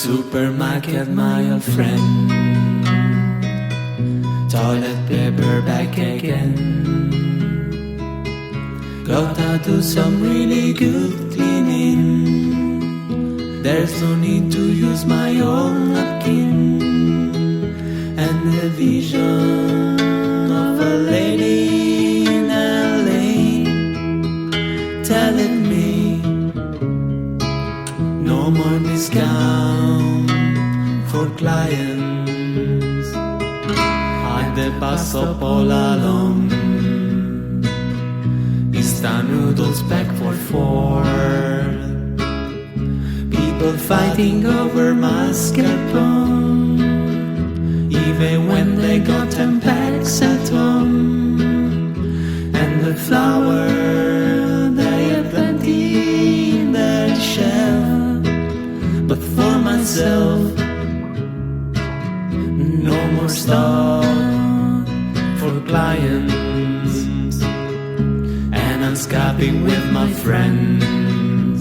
Supermarket, my old friend. Toilet paper back again. Gotta do some really good cleaning. There's no need to use my own napkin. And the vision of a lady in LA telling me no more discount for clients. At the bus stop all alone, instant noodles back for four. People fighting over mascarpone, even when they got 10 packs at home. And the flour, they have plenty in their shelf. But for myself, no more stock for clients. And I'm Skyping with my friends,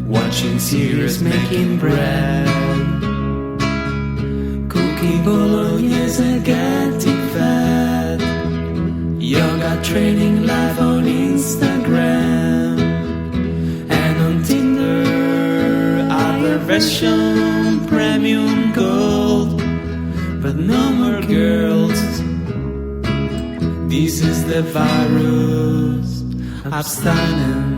watching series, making bread, cooking bolognese, getting fat, yoga training live on Instagram, and on Tinder, other version, premium gold, but no more girls. This is the virus, abstinence.